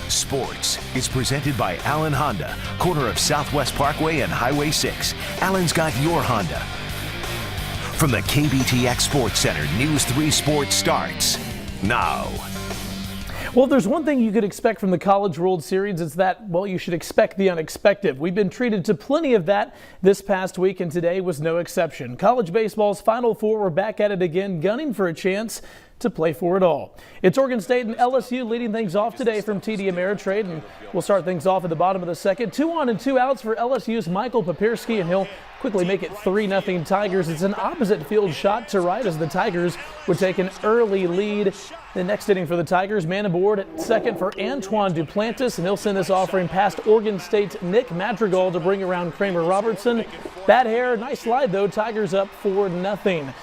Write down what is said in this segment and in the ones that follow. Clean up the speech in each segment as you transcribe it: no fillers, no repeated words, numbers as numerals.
Sports is presented by Allen Honda, corner of Southwest Parkway and Highway 6. Allen's got your Honda. From the KBTX Sports Center, News 3 Sports starts now. Well, if there's one thing you could expect from the College World Series, it's that, well, you should expect the unexpected. We've been treated to plenty of that this past week, and today was no exception. College baseball's Final Four were back at it again, gunning for a chance to play for it all. It's Oregon State and LSU leading things off today from TD Ameritrade, and we'll start things off at the bottom of the second. 2 on and 2 outs for LSU's Michael Papirski, and he'll quickly make it 3-0 Tigers. It's an opposite field shot to right as the Tigers would take an early lead. The next inning for the Tigers, man aboard at second for Antoine Duplantis, and he'll send this offering past Oregon State's Nick Madrigal to bring around Kramer Robertson. Bad hair, nice slide though. Tigers up 4-0.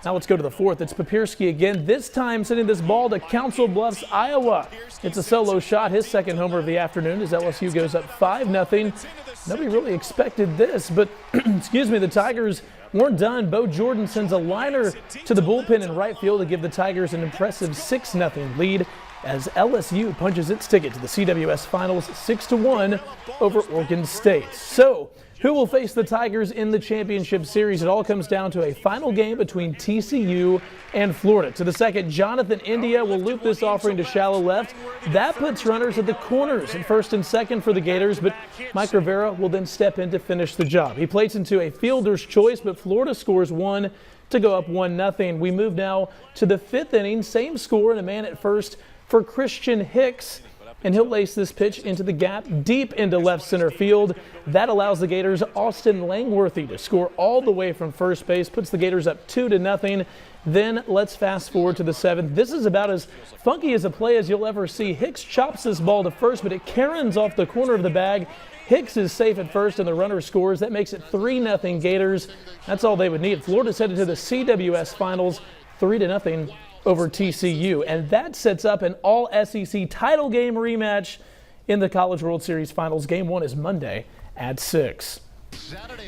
Now let's go to the fourth. It's Papirski again, this time sending this ball to Council Bluffs, Iowa. It's a solo shot, his second homer of the afternoon as LSU goes up 5-0. Nobody really expected this, but excuse me, the Tigers weren't done. Bo Jordan sends a liner to the bullpen in right field to give the Tigers an impressive 6-0 lead as LSU punches its ticket to the CWS Finals 6-1 over Oregon State. So, who will face the Tigers in the championship series? It all comes down to a final game between TCU and Florida. To the second, Jonathan India will loop this offering to shallow left. That puts runners at the corners at first and second for the Gators, but Mike Rivera will then step in to finish the job. He plates into a fielder's choice, but Florida scores one to go up 1-0. We move now to the fifth inning. Same score and a man at first for Christian Hicks. And he'll lace this pitch into the gap deep into left center field. That allows the Gators' Austin Langworthy to score all the way from first base, puts the Gators up 2-0. Then let's fast forward to the seventh. This is about as funky as a play as you'll ever see. Hicks chops this ball to first, but it caroms off the corner of the bag. Hicks is safe at first and the runner scores. That makes it 3-0 Gators. That's all they would need. Florida's headed to the CWS Finals 3-0. Over TCU, and that sets up an all-SEC title game rematch in the College World Series Finals. Game 1 is Monday at 6.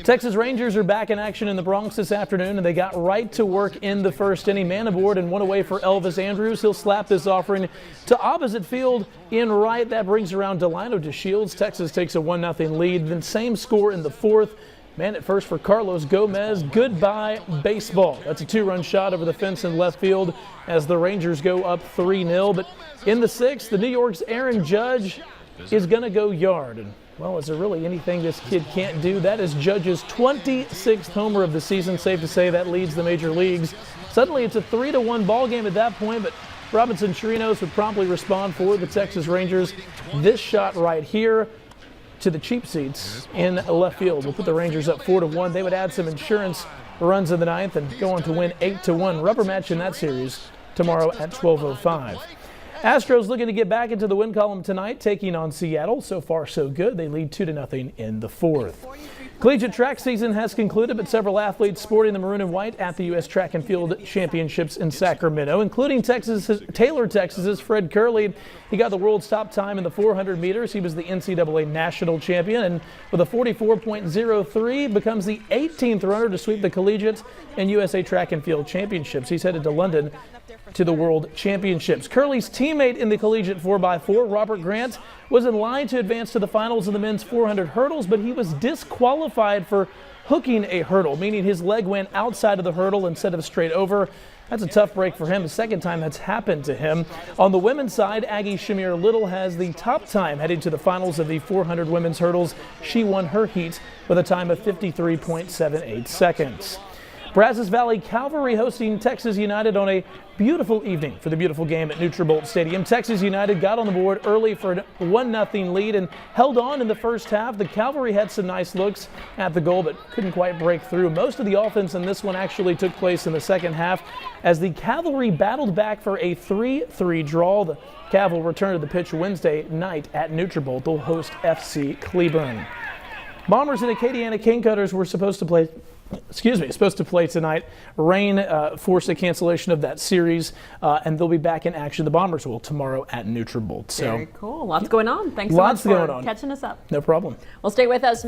Texas Rangers are back in action in the Bronx this afternoon, and they got right to work in the first inning. Man aboard and one away for Elvis Andrews. He'll slap this offering to opposite field in right. That brings around Delino DeShields. Texas takes a 1-0 lead. Then same score in the fourth. Man at first for Carlos Gomez. Goodbye baseball. That's a 2-run shot over the fence in left field as the Rangers go up 3-0. But in the sixth, the New York's Aaron Judge is going to go yard. And, well, is there really anything this kid can't do? That is Judge's 26th homer of the season. Safe to say that leads the major leagues. Suddenly it's a 3-1 ball game at that point, but Robinson Chirinos would promptly respond for the Texas Rangers. This shot right here to the cheap seats in left field will put the Rangers up 4-1. They would add some insurance runs in the ninth and go on to win 8-1. Rubber match in that series tomorrow at 12:05. Astros looking to get back into the win column tonight, taking on Seattle. So far, so good. They lead 2-0 in the fourth. Collegiate track season has concluded, but several athletes sporting the maroon and white at the U.S. Track and Field Championships in Sacramento, including Taylor, Texas's Fred Curley. He got the world's top time in the 400 meters. He was the NCAA national champion, and with a 44.03, becomes the 18th runner to sweep the Collegiate and USA Track and Field Championships. He's headed to London to the World Championships. Curley's teammate in the Collegiate 4x4, Robert Grant, was in line to advance to the finals in the men's 400 hurdles, but he was disqualified for hooking a hurdle, meaning his leg went outside of the hurdle instead of straight over. That's a tough break for him. The second time that's happened to him. On the women's side, Aggie Shamir Little has the top time heading to the finals of the 400 women's hurdles. She won her heat with a time of 53.78 seconds. Brazos Valley Cavalry hosting Texas United on a beautiful evening for the beautiful game at Nutrabolt Stadium. Texas United got on the board early for a 1-0 lead and held on in the first half. The Cavalry had some nice looks at the goal but couldn't quite break through. Most of the offense in this one actually took place in the second half as the Cavalry battled back for a 3-3 draw. The Cav will return to the pitch Wednesday night at Nutrabolt. They'll host FC Cleburne. Bombers and Acadiana Kingcutters were supposed to play tonight. Rain forced a cancellation of that series, and they'll be back in action. The Bombers will tomorrow at Nutrabolt. Very cool. Lots going on. Thanks so much for catching us up. No problem. Well, stay with us.